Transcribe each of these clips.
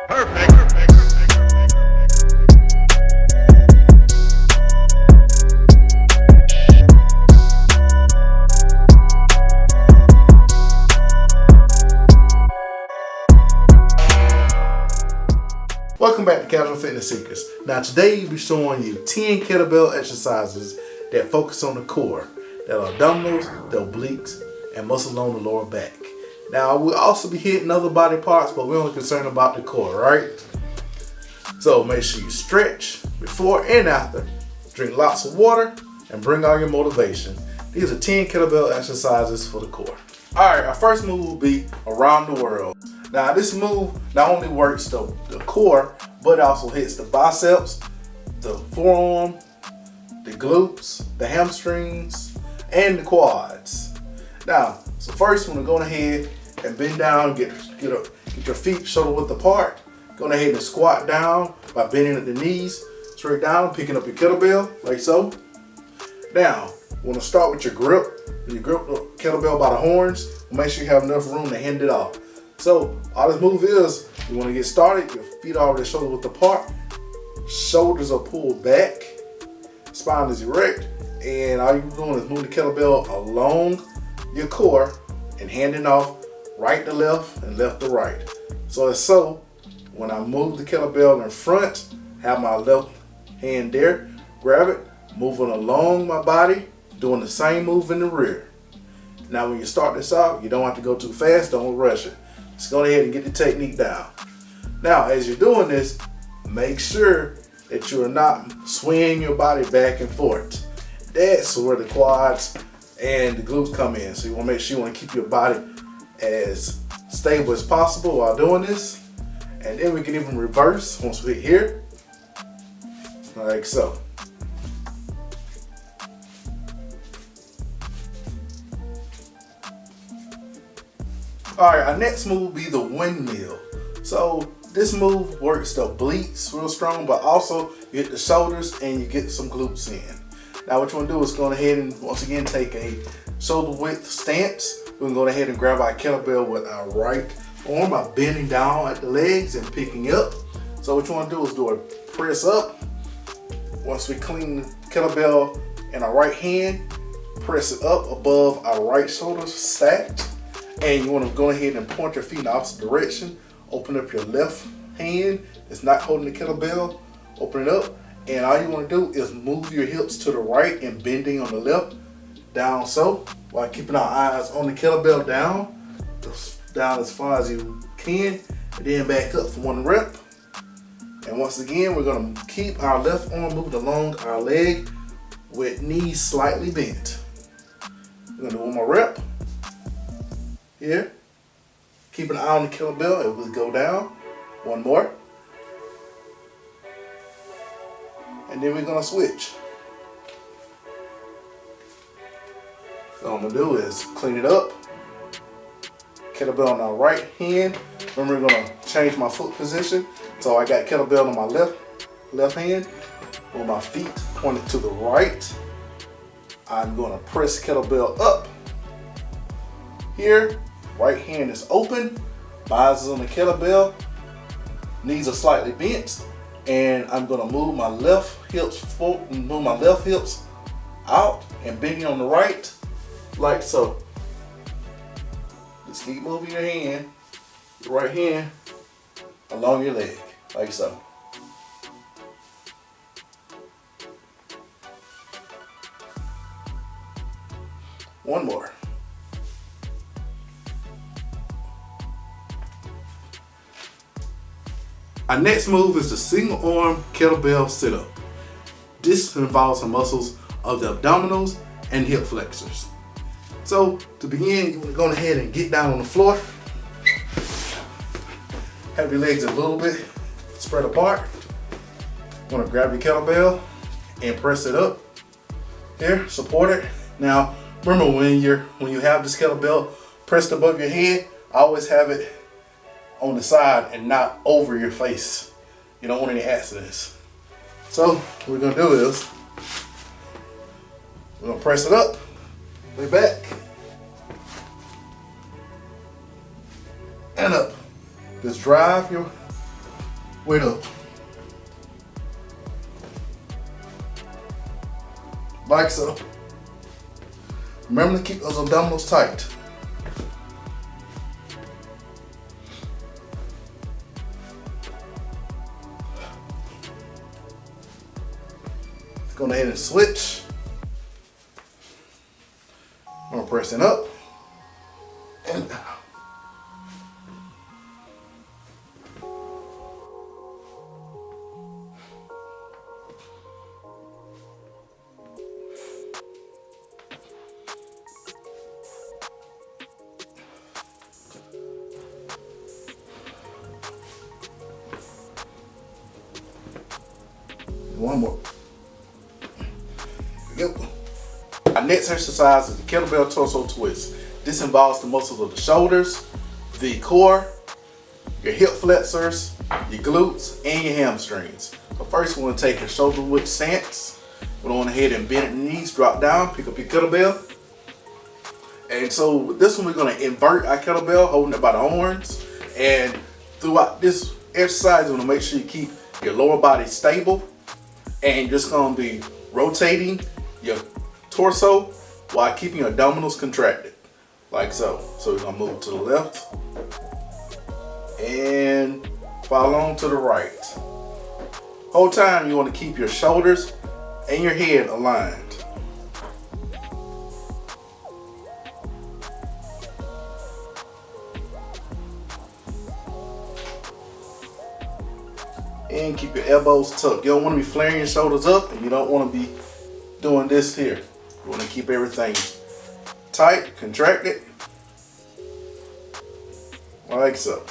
Welcome back to Casual Fitness Seekers. Now today we'll be showing you 10 kettlebell exercises that focus on the core. That are abdominals, the obliques, and muscles along the lower back. Now we'll also be hitting other body parts, but we're only concerned about the core, right? So make sure you stretch before and after, drink lots of water, and bring out your motivation. These are 10 kettlebell exercises for the core. Alright, our first move will be around the world. Now this move not only works the core, but also hits the biceps, the forearm, the glutes, the hamstrings, and the quads. Now, so first we're gonna go ahead and bend down, get your feet shoulder width apart. Go ahead and squat down by bending at the knees, straight down, picking up your kettlebell, like so. Now, we're gonna start with your grip. When you grip the kettlebell by the horns, make sure you have enough room to hand it off. So all this move is, you want to get started, your feet are already shoulder width apart, shoulders are pulled back, spine is erect, and all you're doing is move the kettlebell along your core and handing off right to left and left to right. So it's when I move the kettlebell in front, have my left hand there, grab it, moving along my body, doing the same move in the rear. Now when you start this out, you don't have to go too fast, don't rush it. Just go ahead and get the technique down. Now, as you're doing this, make sure that you are not swinging your body back and forth. That's where the quads and the glutes come in. So you want to make sure you want to keep your body as stable as possible while doing this. And then we can even reverse once we hit here, like so. Alright, our next move will be the windmill. So this move works the obliques real strong, but also you hit the shoulders and you get some glutes in. Now what you want to do is go ahead and once again take a shoulder width stance. We're going to go ahead and grab our kettlebell with our right arm by bending down at the legs and picking up. So what you want to do is do a press up. Once we clean the kettlebell in our right hand, press it up above our right shoulder stacked. And you want to go ahead and point your feet in the opposite direction. Open up your left hand. It's not holding the kettlebell. Open it up. And all you want to do is move your hips to the right and bending on the left. Down so. While keeping our eyes on the kettlebell down. Down as far as you can. And then back up for one rep. And once again, we're going to keep our left arm moved along our leg with knees slightly bent. We're going to do one more rep. Here, keep an eye on the kettlebell, it will go down. One more. And then we're gonna switch. So what I'm gonna do is clean it up. Kettlebell on our right hand. Remember, we're gonna change my foot position. So I got kettlebell on my left hand. With my feet pointed to the right. I'm gonna press kettlebell up. Here, right hand is open, my eyes is on the kettlebell, knees are slightly bent, and I'm gonna move my left hips forward, move my left hips out and bending on the right, like so. Just keep moving your hand, your right hand, along your leg, like so. One more. Our next move is the single arm kettlebell sit-up. This involves the muscles of the abdominals and hip flexors. So to begin, you want to go ahead and get down on the floor. Have your legs a little bit spread apart. You want to grab your kettlebell and press it up. Here, support it. Now remember, when you have this kettlebell pressed above your head, always have it on the side and not over your face. You don't want any accidents. So what we're gonna do is we're gonna press it up, way back, and up. Just drive your weight up. Like so. Remember to keep those abdominals tight. Go ahead and switch. I'm pressing up and down. One more. Here we go. Our next exercise is the kettlebell torso twist. This involves the muscles of the shoulders, the core, your hip flexors, your glutes, and your hamstrings. So first, we're going to take a shoulder width stance. We're going ahead and bend at the knees, drop down, pick up your kettlebell. And so with this one, we're going to invert our kettlebell, holding it by the horns. And throughout this exercise, you want to make sure you keep your lower body stable. And you're just going to be rotating your torso while keeping your abdominals contracted, like so. So we're going to move to the left and follow on to the right. Whole time you want to keep your shoulders and your head aligned. And keep your elbows tucked. You don't want to be flaring your shoulders up, and you don't want to be doing this here. You want to keep everything tight, contracted, like so.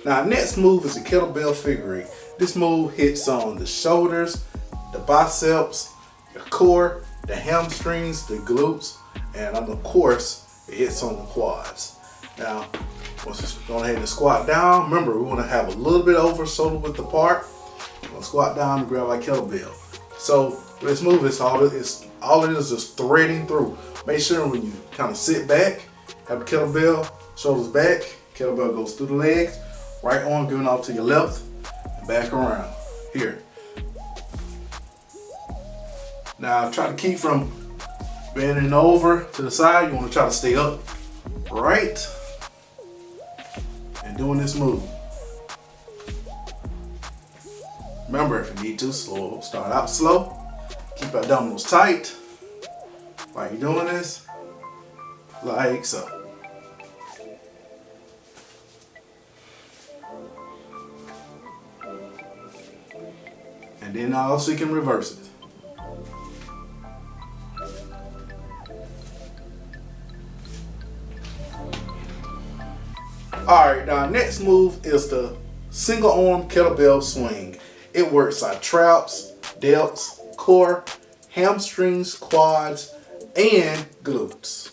Now, our next move is the kettlebell figure eight. This move hits on the shoulders, the biceps, the core, the hamstrings, the glutes, and of course, it hits on the quads. Now, once we go ahead and squat down, remember we want to have a little bit over shoulder width apart. We're going to squat down and grab our kettlebell. So with this move, all it is just threading through. Make sure when you kind of sit back, have the kettlebell, shoulders back, kettlebell goes through the legs, right arm giving off to your left, and back around. Here. Now try to keep from bending over to the side. You want to try to stay up, right, and doing this move. Remember, if you need to, start out slow. Keep your abdominals tight while you're doing this, like so. And then also you can reverse it. Alright, now next move is the single arm kettlebell swing. It works our traps, delts, core, hamstrings, quads, and glutes.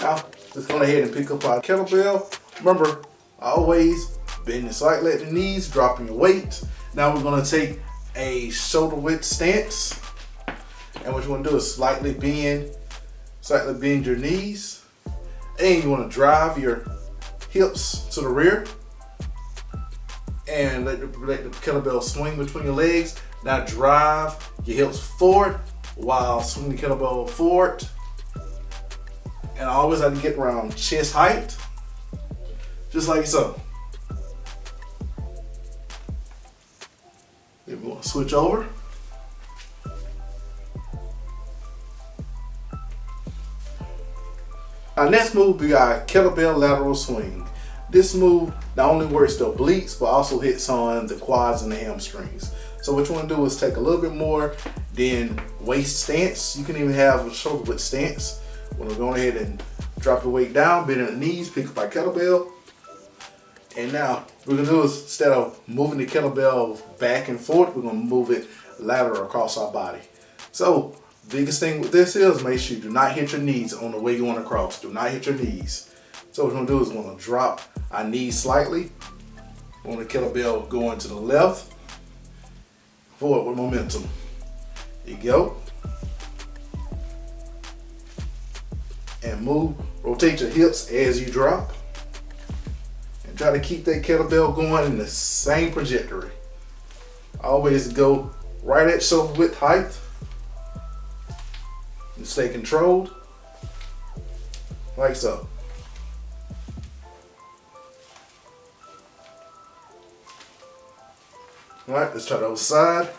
Now, let's go ahead and pick up our kettlebell. Remember, always bending slightly at the knees, dropping your weight. Now we're going to take a shoulder width stance. And what you want to do is slightly bend your knees. And you want to drive your hips to the rear and let the kettlebell swing between your legs. Now drive your hips forward while swinging the kettlebell forward. And always have to get around chest height, just like so. Then we want to switch over. Our next move, we got kettlebell lateral swing. This move not only works the obliques, but also hits on the quads and the hamstrings. So what you want to do is take a little bit more than waist stance. You can even have a shoulder width stance. We're going to go ahead and drop the weight down, bend at the knees, pick up our kettlebell. And now what we're going to do is, instead of moving the kettlebell back and forth, we're going to move it lateral across our body. So biggest thing with this is make sure you do not hit your knees on the way you want to cross. Do not hit your knees. So what we're going to do is we're going to drop our knees slightly. We want the kettlebell going to the left. Forward with momentum. There you go. and move. Rotate your hips as you drop. And try to keep that kettlebell going in the same trajectory. Always go right at shoulder width height. And stay controlled. Like so. Alright, let's try the other side.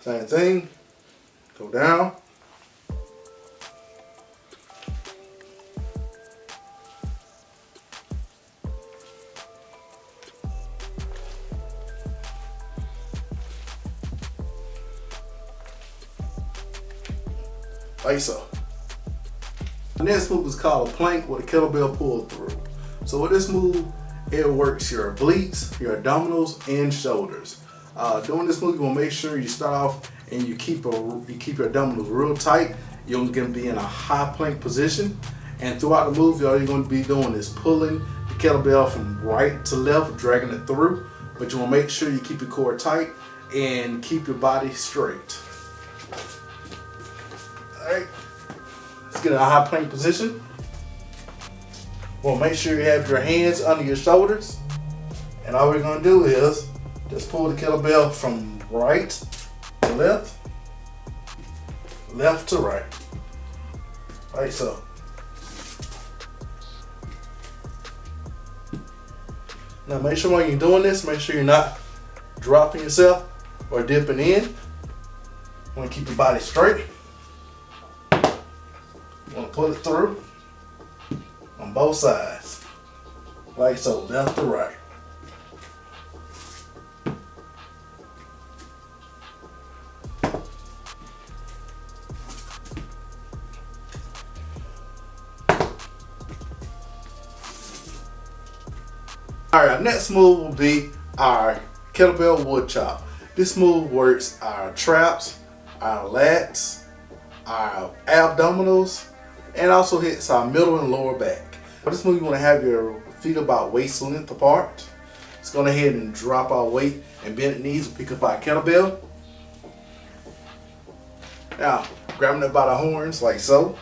Same thing. Go down. Like so. The next move is called a plank with a kettlebell pull-through. So with this move, it works your obliques, your abdominals, and shoulders. Doing this move, you want to make sure you start off and you keep your abdominals real tight. You're going to be in a high plank position, and throughout the move, all you're going to be doing is pulling the kettlebell from right to left, dragging it through. But you want to make sure you keep your core tight and keep your body straight. Alright, let's get in a high plank position. Well, make sure you have your hands under your shoulders. And all we're going to do is just pull the kettlebell from right to left, left to right. Like so. Now make sure when you're doing this, make sure you're not dropping yourself or dipping in. You want to keep your body straight. You want to pull it through on both sides, like so, left to right. Alright, our next move will be our Kettlebell Woodchop. This move works our traps, our lats, our abdominals, and also hits our middle and lower back. For this move, you want to have your feet about waist length apart. Let's go ahead and drop our weight and bend the knees and pick up our kettlebell. Now, grabbing it by the horns like so.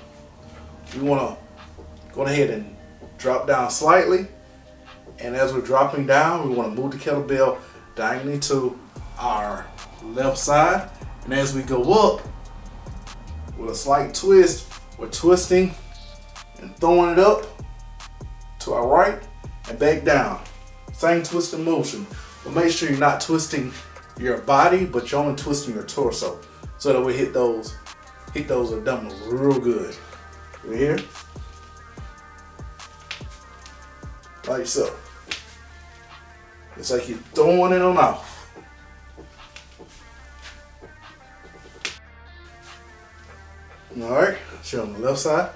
We want to go ahead and drop down slightly. And as we're dropping down, we want to move the kettlebell diagonally to our left side. And as we go up, with a slight twist, we're twisting and throwing it up to our right and back down. Same twisting motion. But make sure you're not twisting your body, but you're only twisting your torso. So that we hit those abdominals real good. Right here. Like so. It's like you're throwing it on off. Alright, show on the left side.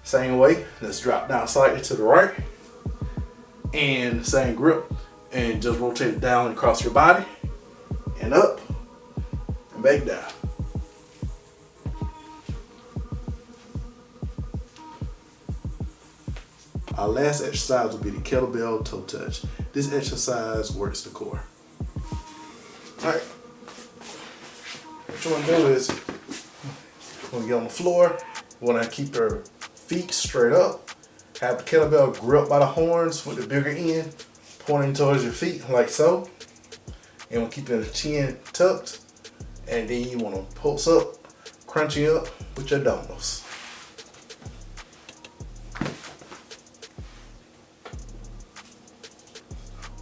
Same way, let's drop down slightly to the right. And same grip. And just rotate it down across your body. And up. And back down. Our last exercise will be the Kettlebell Toe Touch. This exercise works the core. Alright. What you want to do is, when you get on the floor, you want to keep your feet straight up. Have the kettlebell gripped by the horns with the bigger end pointing towards your feet like so. And we'll keep your chin tucked. And then you want to pulse up, crunching up with your abdominals.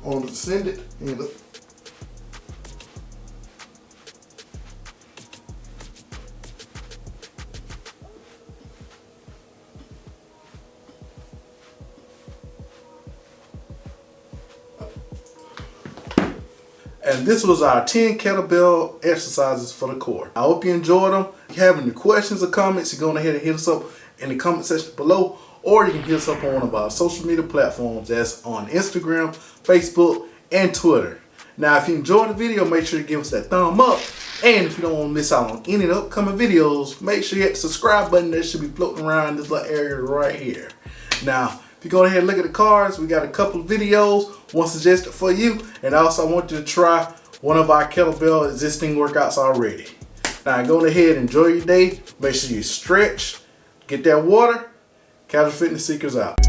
On the extended and up. And this was our 10 kettlebell exercises for the core. I hope you enjoyed them. If you have any questions or comments, you go ahead and hit us up in the comment section below, or you can hit us up on one of our social media platforms. That's on Instagram, Facebook, and Twitter. Now, if you enjoyed the video, make sure you give us that thumb up. And if you don't want to miss out on any of the upcoming videos, make sure you hit the subscribe button that should be floating around this little area right here. Now, if you go ahead and look at the cards, we got a couple of videos, one suggested for you, and also I want you to try one of our kettlebell existing workouts already. Now go ahead and enjoy your day. Make sure you stretch, get that water. Casual Fitness Seekers out.